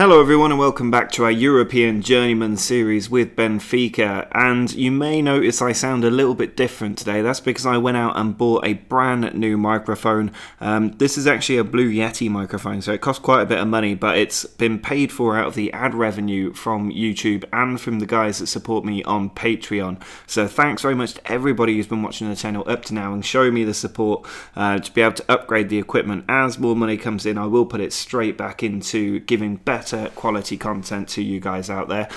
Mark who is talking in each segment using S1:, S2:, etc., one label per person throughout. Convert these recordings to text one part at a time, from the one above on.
S1: Hello everyone and welcome back to our European Journeyman series with Benfica, and you may notice I sound a little bit different today. That's because I went out and bought a brand new microphone. This is actually a Blue Yeti microphone, so it cost quite a bit of money, but it's been paid for out of the ad revenue from YouTube and from the guys that support me on Patreon. So thanks very much to everybody who's been watching the channel up to now and showing me the support to be able to upgrade the equipment. As more money comes in, I will put it straight back into giving better quality content to you guys out there.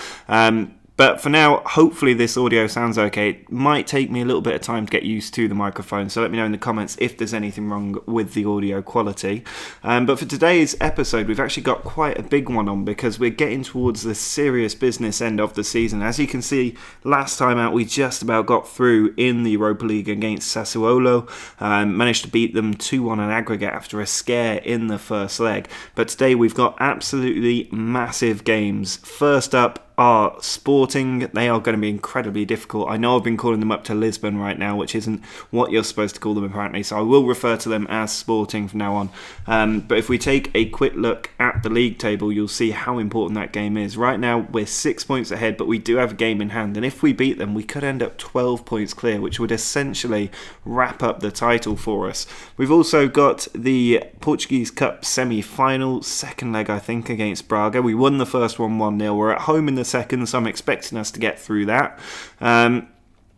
S1: But for now, hopefully this audio sounds okay. It might take me a little bit of time to get used to the microphone, so let me know in the comments if there's anything wrong with the audio quality. But for today's episode, we've actually got quite a big one on because we're getting towards the serious business end of the season. As you can see, last time out we just about got through in the Europa League against Sassuolo. Managed to beat them 2-1 on aggregate after a scare in the first leg. But today we've got absolutely massive games. First up are Sporting. They are going to be incredibly difficult. I know I've been calling them up to Lisbon right now, which isn't what you're supposed to call them apparently, so I will refer to them as Sporting from now on. But if we take a quick look at the league table, you'll see how important that game is. Right now we're 6 points ahead, but we do have a game in hand, and if we beat them we could end up 12 points clear, which would essentially wrap up the title for us. We've also got the Portuguese Cup semi-final, second leg I think, against Braga. We won the first one 1-0. We're at home in the second, so I'm expecting us to get through that.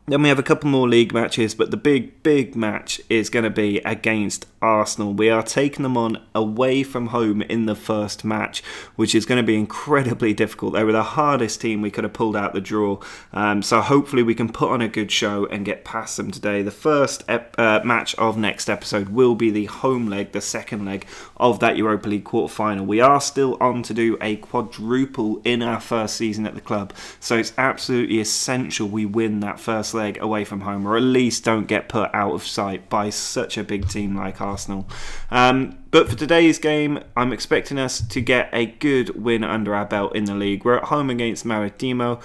S1: Then we have a couple more league matches, but the big match is going to be against Arsenal. We are taking them on away from home in the first match, which is going to be incredibly difficult. They were the hardest team we could have pulled out the draw, so hopefully we can put on a good show and get past them today. The first match of next episode will be the home leg, the second leg of that Europa League quarter-final. We are still on to do a quadruple in our first season at the club, so it's absolutely essential we win that first leg away from home, or at least don't get put out of sight by such a big team like Arsenal. But for today's game, I'm expecting us to get a good win under our belt in the league. We're at home against Maritimo.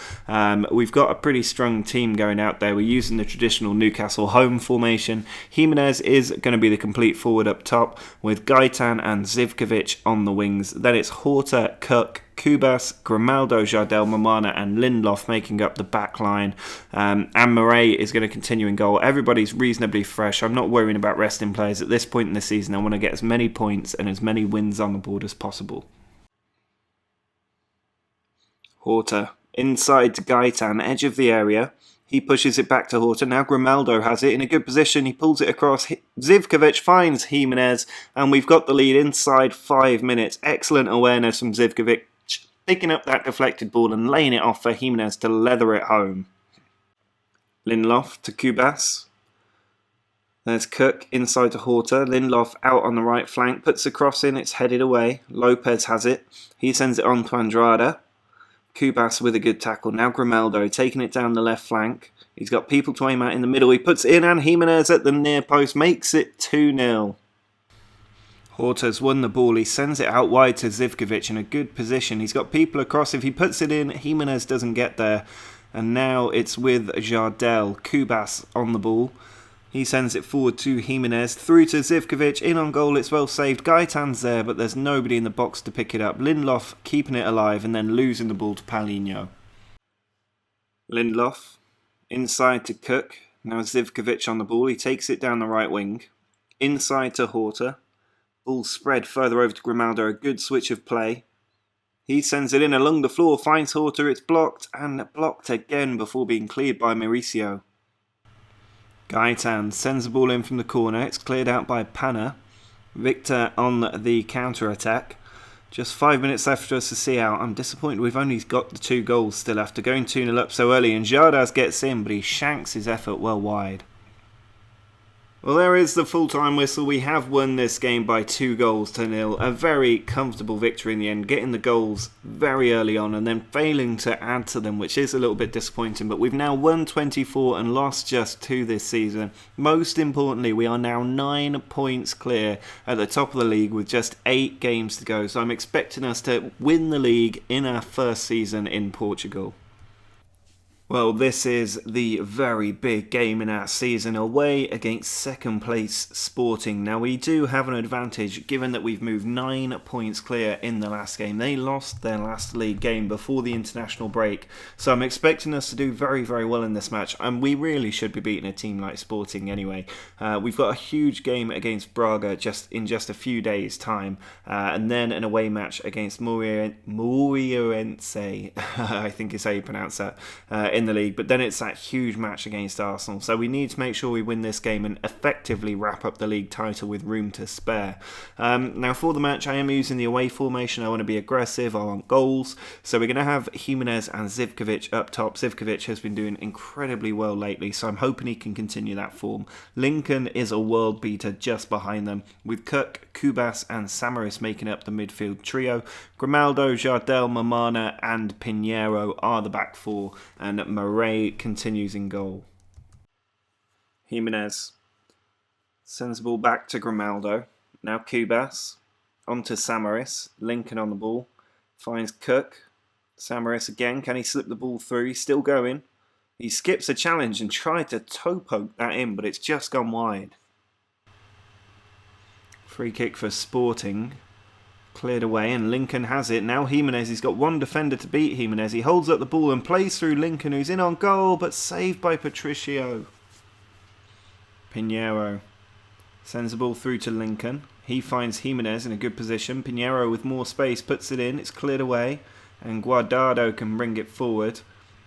S1: We've got a pretty strong team going out there. We're using the traditional Newcastle home formation. Jimenez is going to be the complete forward up top, with Gaitan and Zivkovic on the wings. Then it's Horta, Cook, Kubas, Grimaldo, Jardel, Mamana and Lindelof making up the back line. And Murray is going to continue in goal. Everybody's reasonably fresh. I'm not worrying about resting players at this point in the season. I want to get as many points and as many wins on the board as possible. Horta inside to Gaitan, edge of the area. He pushes it back to Horta. Now Grimaldo has it in a good position. He pulls it across. Zivkovic finds Jimenez, and we've got the lead inside 5 minutes. Excellent awareness from Zivkovic, picking up that deflected ball and laying it off for Jimenez to leather it home. Lindelof to Kubas. There's Cook inside to Horta. Lindelof out on the right flank, puts the cross in, it's headed away. Lopez has it. He sends it on to Andrada. Kubas with a good tackle. Now Grimaldo taking it down the left flank. He's got people to aim at in the middle. He puts it in, and Jimenez at the near post makes it 2-0. Horta's won the ball. He sends it out wide to Zivkovic in a good position. He's got people across. If he puts it in, Jimenez doesn't get there. And now it's with Jardel. Kubas on the ball. He sends it forward to Jimenez, through to Zivkovic, in on goal, it's well saved. Gaitan's there, but there's nobody in the box to pick it up. Lindelof keeping it alive and then losing the ball to Paulinho. Lindelof, inside to Cook. Now Zivkovic on the ball, he takes it down the right wing. Inside to Horta. Ball spread further over to Grimaldo, a good switch of play. He sends it in along the floor, finds Horta, it's blocked, and blocked again before being cleared by Mauricio. Gaitan sends the ball in from the corner. It's cleared out by Pana. Victor on the counter-attack. Just 5 minutes left for us to see out. I'm disappointed we've only got the 2 goals still after going 2-0 up so early. And Jardas gets in, but he shanks his effort well wide. Well, there is the full-time whistle. We have won this game by 2-0. A very comfortable victory in the end, getting the goals very early on and then failing to add to them, which is a little bit disappointing. But we've now won 24 and lost just 2 this season. Most importantly, we are now 9 points clear at the top of the league with just 8 games to go. So I'm expecting us to win the league in our first season in Portugal. Well, this is the very big game in our season, away against second place Sporting. Now, we do have an advantage given that we've moved 9 points clear in the last game. They lost their last league game before the international break, so I'm expecting us to do very, very well in this match, and we really should be beating a team like Sporting anyway. We've got a huge game against Braga in just a few days' time, and then an away match against Moreirense, I think is how you pronounce that, in the league, but then it's that huge match against Arsenal, so we need to make sure we win this game and effectively wrap up the league title with room to spare. Now for the match, I am using the away formation. I want to be aggressive, I want goals, so we're going to have Jimenez and Zivkovic up top. Zivkovic has been doing incredibly well lately, so I'm hoping he can continue that form. Lincoln is a world beater just behind them, with Cook, Kubas and Samaris making up the midfield trio. Grimaldo, Jardel, Mamana and Pinheiro are the back four, and Murray continues in goal. Jimenez sends the ball back to Grimaldo. Now Kubas on to Samaris. Lincoln on the ball. Finds Cook. Samaris again. Can he slip the ball through? He's still going. He skips a challenge and tried to toe poke that in, but it's just gone wide. Free kick for Sporting. Cleared away and Lincoln has it. Now Jimenez, he's got one defender to beat Jimenez. He holds up the ball and plays through Lincoln, who's in on goal, but saved by Patricio. Pinheiro sends the ball through to Lincoln. He finds Jimenez in a good position. Pinheiro with more space puts it in. It's cleared away and Guardado can bring it forward.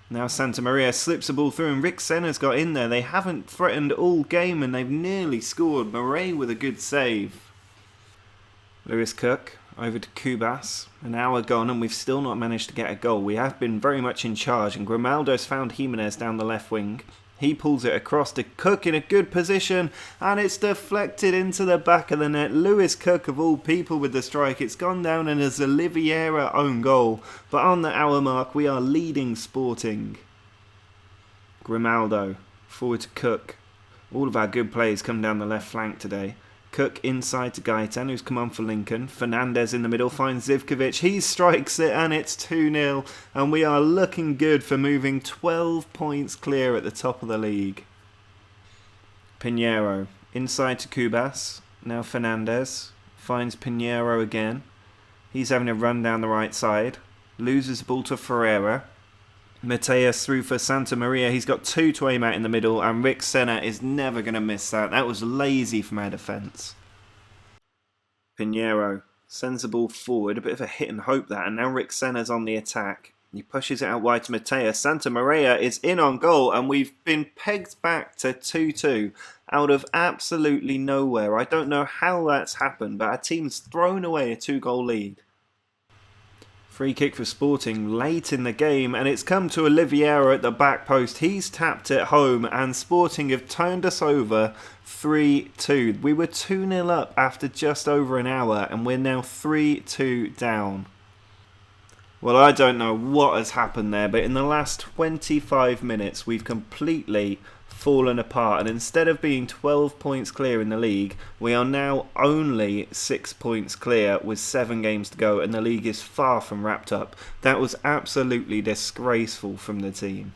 S1: Now Santa Maria slips the ball through and Rick Senna's got in there. They haven't threatened all game and they've nearly scored. Murray with a good save. Lewis Cook over to Kubas. An hour gone and we've still not managed to get a goal. We have been very much in charge and Grimaldo's found Jimenez down the left wing. He pulls it across to Cook in a good position and it's deflected into the back of the net. Lewis Cook of all people with the strike. It's gone down and as Oliveira own goal. But on the hour mark we are leading Sporting. Grimaldo forward to Cook. All of our good players come down the left flank today. Cook inside to Gaitan, who's come on for Lincoln. Fernandez in the middle finds Zivkovic. He strikes it and it's 2-0. And we are looking good for moving 12 points clear at the top of the league. Pinheiro inside to Kubas. Now Fernandez finds Pinheiro again. He's having a run down the right side. Loses the ball to Ferreira. Mateus through for Santa Maria. He's got two to aim at in the middle and Rick Senna is never going to miss that. That was lazy from our defence. Pinheiro sends the ball forward. A bit of a hit and hope that. And now Rick Senna's on the attack. He pushes it out wide to Mateus. Santa Maria is in on goal and we've been pegged back to 2-2 out of absolutely nowhere. I don't know how that's happened, but our team's thrown away a 2-goal lead. Free kick for Sporting late in the game and it's come to Oliveira at the back post. He's tapped it home and Sporting have turned us over 3-2. We were 2-0 up after just over an hour and we're now 3-2 down. Well, I don't know what has happened there, but in the last 25 minutes we've completely fallen apart and instead of being 12 points clear in the league, we are now only 6 points clear with 7 games to go and the league is far from wrapped up. That was absolutely disgraceful from the team.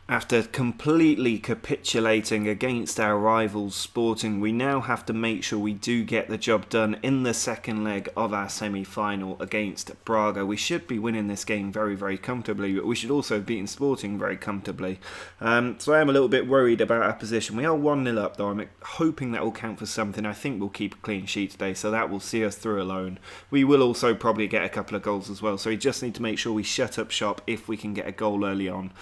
S1: After completely capitulating against our rivals Sporting, we now have to make sure we do get the job done in the second leg of our semi-final against Braga. We should be winning this game very, very comfortably, but we should also have beaten Sporting very comfortably. So I am a little bit worried about our position. We are 1-0 up though. I'm hoping that will count for something. I think we'll keep a clean sheet today, so that will see us through alone. We will also probably get a couple of goals as well, so we just need to make sure we shut up shop if we can get a goal early on.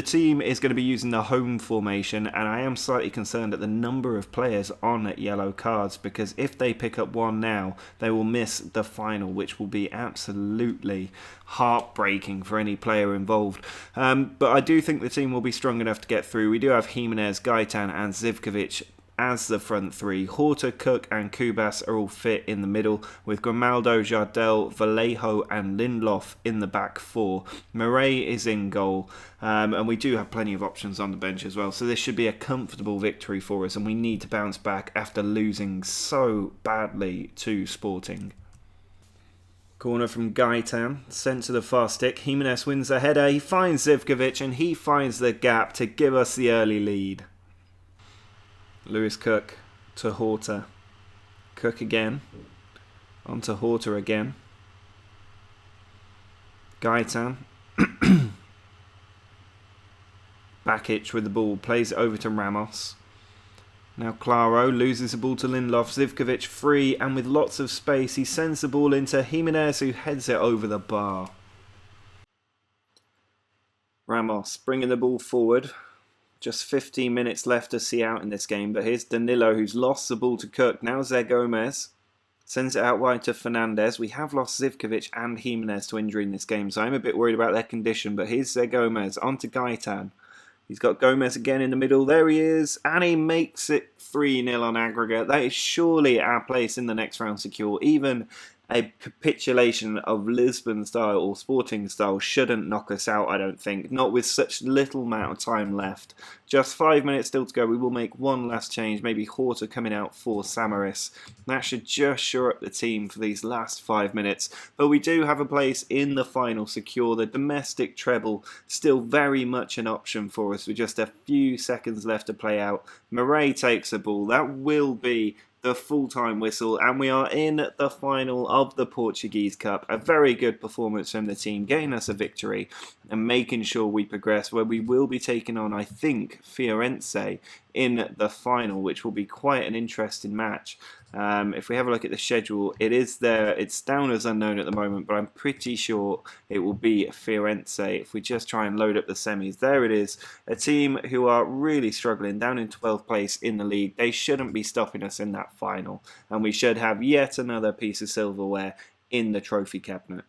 S1: The team is going to be using the home formation and I am slightly concerned at the number of players on yellow cards because if they pick up one now they will miss the final, which will be absolutely heartbreaking for any player involved. But I do think the team will be strong enough to get through. We do have Jimenez, Gaitan and Zivkovic as the front three. Horta, Cook and Kubas are all fit in the middle with Grimaldo, Jardel, Vallejo and Lindelof in the back four. Murray is in goal and we do have plenty of options on the bench as well, so this should be a comfortable victory for us and we need to bounce back after losing so badly to Sporting. Corner from Gaitan, sent to the far stick. Jimenez wins the header. He finds Zivkovic and he finds the gap to give us the early lead. Lewis Cook to Horta. Cook again. On to Horta again. Gaitan. Bakic with the ball. Plays it over to Ramos. Now Claro loses the ball to Lindelof. Zivkovic free and with lots of space. He sends the ball into Jimenez who heads it over the bar. Ramos bringing the ball forward. Just 15 minutes left to see out in this game. But here's Danilo who's lost the ball to Cook. Now Zé Gomez sends it out wide to Fernandez. We have lost Zivkovic and Jimenez to injury in this game. So I'm a bit worried about their condition. But here's Zé Gomez on to Gaitan. He's got Gomez again in the middle. There he is. And he makes it 3-0 on aggregate. That is surely our place in the next round secure. Even a capitulation of Lisbon style or Sporting style shouldn't knock us out, I don't think. Not with such little amount of time left. Just 5 minutes still to go. We will make one last change. Maybe Horta coming out for Samaris. That should just shore up the team for these last 5 minutes. But we do have a place in the final secure. The domestic treble still very much an option for us with just a few seconds left to play out. Murray takes the ball. That will be the full-time whistle, and we are in the final of the Portuguese Cup. A very good performance from the team, getting us a victory and making sure we progress, where we will be taking on, I think, Firenze in the final, which will be quite an interesting match. If we have a look at the schedule, it is there. It's down as unknown at the moment, but I'm pretty sure it will be Firenze. If we just try and load up the semis, there it is. A team who are really struggling, down in 12th place in the league. They shouldn't be stopping us in that final, and we should have yet another piece of silverware in the trophy cabinet.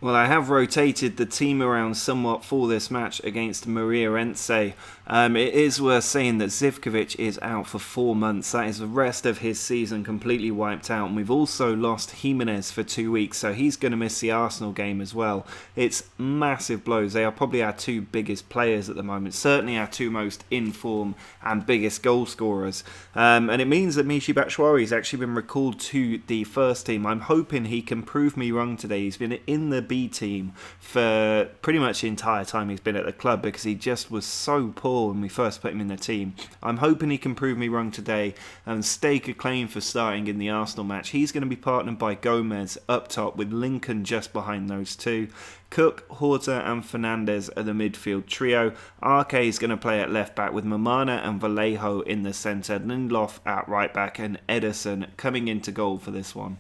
S1: Well, I have rotated the team around somewhat for this match against Moreirense. It is worth saying that Zivkovic is out for 4 months. That is the rest of his season completely wiped out. And we've also lost Jimenez for 2 weeks, so he's going to miss the Arsenal game as well. It's massive blows. They are probably our two biggest players at the moment. Certainly our two most in form and biggest goal scorers. And it means that Michy Batshuayi has actually been recalled to the first team. I'm hoping he can prove me wrong today. He's been in the B team for pretty much the entire time he's been at the club because he just was so poor when we first put him in the team. I'm hoping he can prove me wrong today and stake a claim for starting in the Arsenal match. He's going to be partnered by Gomez up top with Lincoln just behind those two. Cook, Horta and Fernandez are the midfield trio. RK is going to play at left back with Mamana and Vallejo in the centre. Lindelof at right back and Ederson coming into goal for this one.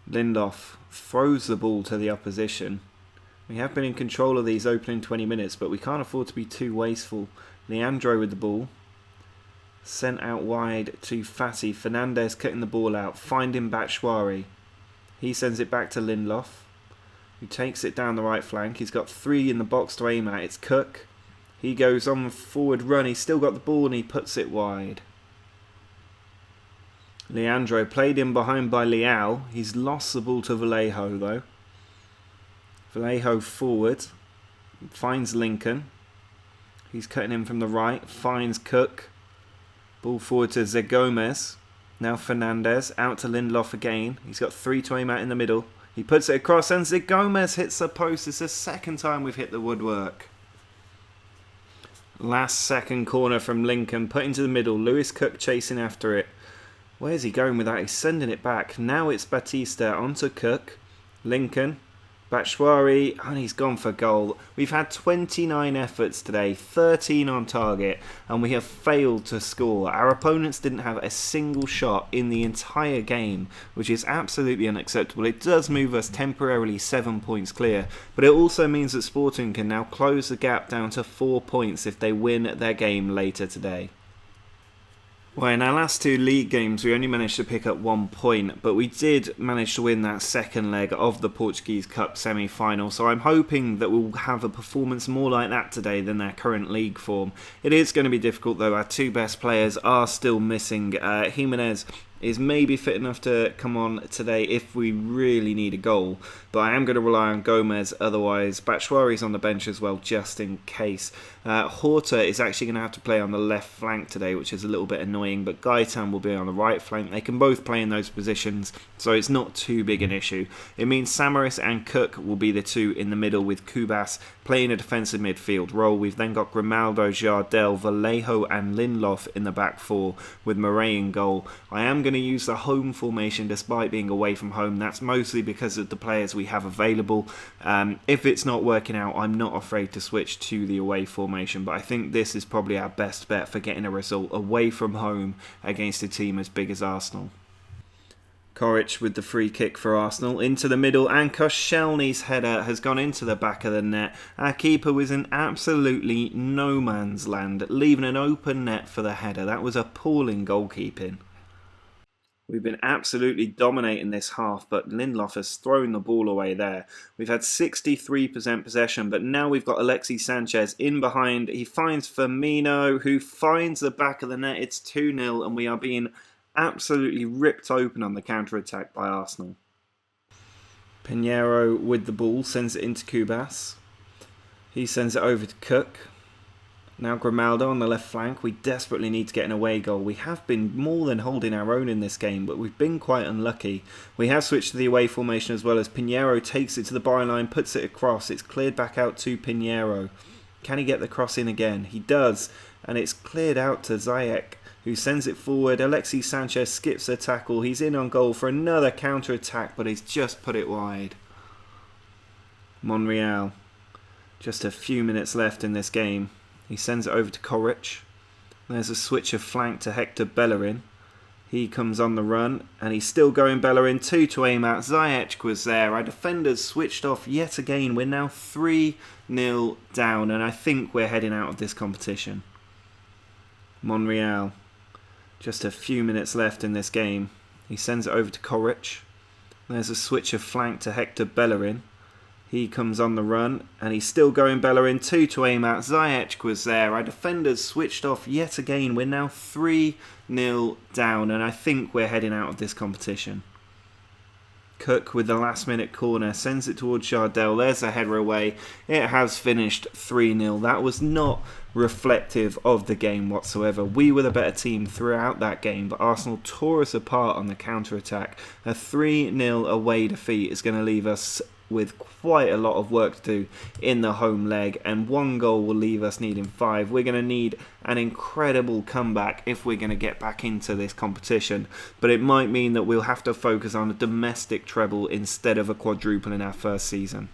S1: Lindelof throws the ball to the opposition. We have been in control of these opening 20 minutes, but we can't afford to be too wasteful. Leandro with the ball. Sent out wide to Fati. Fernandez cutting the ball out, finding Batshuayi. He sends it back to Lindelof, who takes it down the right flank. He's got 3 in the box to aim at. It's Cook. He goes on forward run. He's still got the ball and he puts it wide. Leandro played in behind by Leal. He's lost the ball to Vallejo though. Vallejo forward. Finds Lincoln. He's cutting in from the right. Finds Cook. Ball forward to Zé Gomez. Now Fernandez. Out to Lindelof again. He's got 3 to aim at in the middle. He puts it across and Zé Gomez hits the post. It's the second time we've hit the woodwork. Last second corner from Lincoln. Put into the middle. Lewis Cook chasing after it. Where's he going with that? He's sending it back. Now it's Batista onto Cook. Lincoln. Batshuayi. And he's gone for goal. We've had 29 efforts today. 13 on target. And we have failed to score. Our opponents didn't have a single shot in the entire game, which is absolutely unacceptable. It does move us temporarily 7 points clear. But it also means that Sporting can now close the gap down to 4 points if they win their game later today. Well, in our last 2 league games, we only managed to pick up 1 point, but we did manage to win that second leg of the Portuguese Cup semi-final, so I'm hoping that we'll have a performance more like that today than their current league form. It is going to be difficult, though. Our 2 best players are still missing. Jimenez is maybe fit enough to come on today if we really need a goal, but I am going to rely on Gomez otherwise. Batshuayi's on the bench as well, just in case. Horta is actually going to have to play on the left flank today, which is a little bit annoying, but Gaitan will be on the right flank. They can both play in those positions, so it's not too big an issue. It means Samaris and Cook will be the two in the middle, with Kubas playing a defensive midfield role. We've then got Grimaldo, Jardel, Vallejo and Lindelof in the back four, with Murray in goal. I am going to use the home formation despite being away from home. That's mostly because of the players we have available. If it's not working out, I'm not afraid to switch to the away formation, but I think this is probably our best bet for getting a result away from home against a team as big as Arsenal. Koric with the free kick for Arsenal into the middle, and Koscielny's header has gone into the back of the net. Our keeper was in absolutely no man's land, leaving an open net for the header. That was appalling goalkeeping. We've been absolutely dominating this half, but Lindelof has thrown the ball away there. We've had 63% possession, but now we've got Alexis Sanchez in behind. He finds Firmino, who finds the back of the net. It's 2-0, and we are being absolutely ripped open on the counter-attack by Arsenal. Pinheiro with the ball, sends it into Kubas. He sends it over to Cook. Now Grimaldo on the left flank. We desperately need to get an away goal. We have been more than holding our own in this game, but we've been quite unlucky. We have switched to the away formation as well, as Pinheiro takes it to the byline, puts it across. It's cleared back out to Pinheiro. Can he get the cross in again? He does, and it's cleared out to Ziyech, who sends it forward. Alexis Sanchez skips a tackle. He's in on goal for another counter-attack, but he's just put it wide. Monreal. Just a few minutes left in this game. He sends it over to Koric. There's a switch of flank to Hector Bellerin. He comes on the run, and he's still going Bellerin. 2 to aim at. Ziyech was there. Our defenders switched off yet again. We're now 3-0 down, and I think we're heading out of this competition. Monreal. Just a few minutes left in this game. He sends it over to Koric. There's a switch of flank to Hector Bellerin. He comes on the run, and he's still going Bellerin. 2 to aim at. Ziyech was there. Our defenders switched off yet again. We're now 3-0 down, and I think we're heading out of this competition. Cook with the last minute corner sends it towards Jardel. There's a header away. It has finished 3-0. That was not reflective of the game whatsoever. We were the better team throughout that game, but Arsenal tore us apart on the counter-attack. A 3-0 away defeat is going to leave us with quite a lot of work to do in the home leg, and 1 goal will leave us needing 5. We're going to need an incredible comeback if we're going to get back into this competition, but it might mean that we'll have to focus on a domestic treble instead of a quadruple in our first season.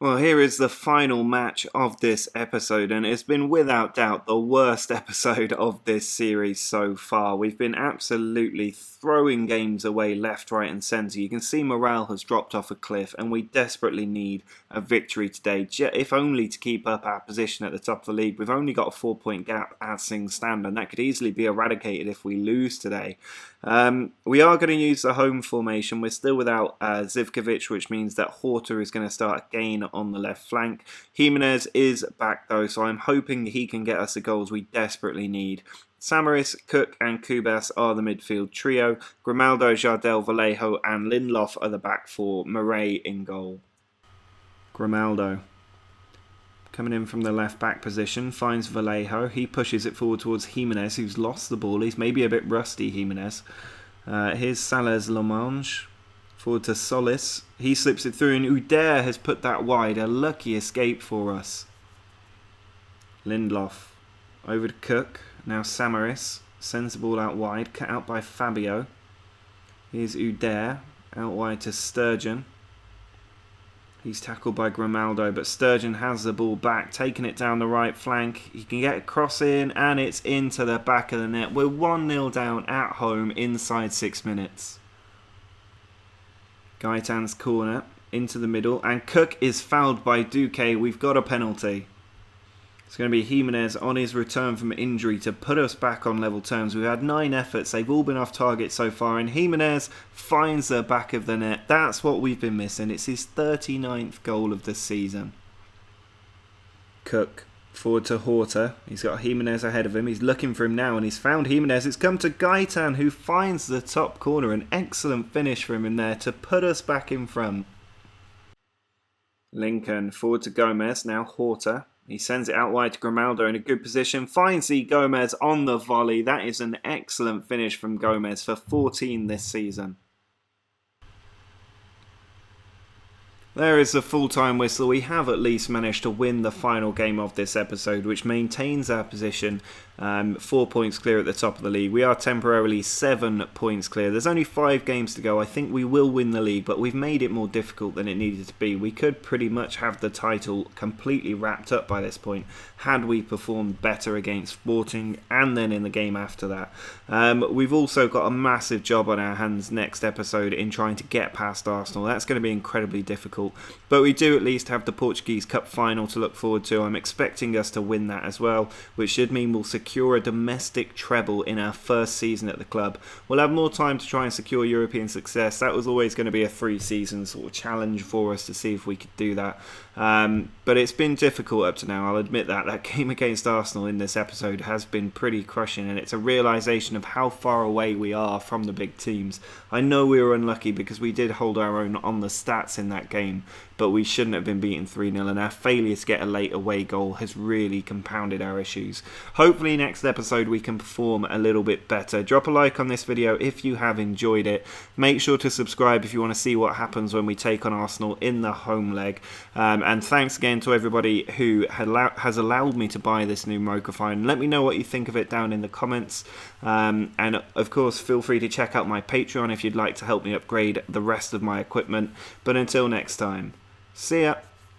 S1: Well, here is the final match of this episode, and it's been without doubt the worst episode of this series so far. We've been absolutely throwing games away left, right and centre. You can see morale has dropped off a cliff, and we desperately need a victory today, if only to keep up our position at the top of the league. We've only got a 4-point gap as things stand, and that could easily be eradicated if we lose today. We are going to use the home formation. We're still without Zivkovic, which means that Horta is going to start again on the left flank. Jimenez is back though, so I'm hoping he can get us the goals we desperately need. Samaris, Cook and Kubas are the midfield trio. Grimaldo, Jardel, Vallejo and Lindelof are the back four. Murray in goal. Grimaldo coming in from the left back position, finds Vallejo. He pushes it forward towards Jimenez, who's lost the ball. He's maybe a bit rusty, Jimenez. Here's Salles Lomange. Forward to Solis. He slips it through, and Udair has put that wide. A lucky escape for us. Lindelof. Over to Cook. Now Samaris. Sends the ball out wide. Cut out by Fabio. Here's Udair. Out wide to Sturgeon. He's tackled by Grimaldo, but Sturgeon has the ball back, taking it down the right flank. He can get a cross in, and it's into the back of the net. We're 1-0 down at home inside 6 minutes. Gaitan's corner into the middle, and Cook is fouled by Duque. We've got a penalty. It's going to be Jimenez on his return from injury to put us back on level terms. We've had 9 efforts. They've all been off target so far, and Jimenez finds the back of the net. That's what we've been missing. It's his 39th goal of the season. Cook Forward to Horta. He's got Jimenez ahead of him. He's looking for him now, and he's found Jimenez. It's come to Gaitan, who finds the top corner. An excellent finish from him there to put us back in front. Lincoln forward to Gomez. Now Horta. He sends it out wide to Grimaldo in a good position. Finds the Gomez on the volley. That is an excellent finish from Gomez for 14 this season. There is the full-time whistle. We have at least managed to win the final game of this episode, which maintains our position 4 points clear at the top of the league. We are temporarily 7 points clear. There's only 5 games to go. I think we will win the league, but we've made it more difficult than it needed to be. We could pretty much have the title completely wrapped up by this point had we performed better against Sporting and then in the game after that. We've also got a massive job on our hands next episode in trying to get past Arsenal. That's going to be incredibly difficult, but we do at least have the Portuguese Cup final to look forward to. I'm expecting us to win that as well, which should mean we'll secure a domestic treble in our first season at the club. We'll have more time to try and secure European success. That was always going to be a 3-season sort of challenge for us to see if we could do that. But it's been difficult up to now, I'll admit that. That game against Arsenal in this episode has been pretty crushing, and it's a realisation of how far away we are from the big teams. I know we were unlucky because we did hold our own on the stats in that game, but we shouldn't have been beaten 3-0, and our failure to get a late away goal has really compounded our issues. Hopefully next episode we can perform a little bit better. Drop a like on this video if you have enjoyed it. Make sure to subscribe if you want to see what happens when we take on Arsenal in the home leg. And thanks again to everybody who has allowed me to buy this new microphone. Let me know what you think of it down in the comments. And of course, feel free to check out my Patreon if you'd like to help me upgrade the rest of my equipment. But until next time, see ya!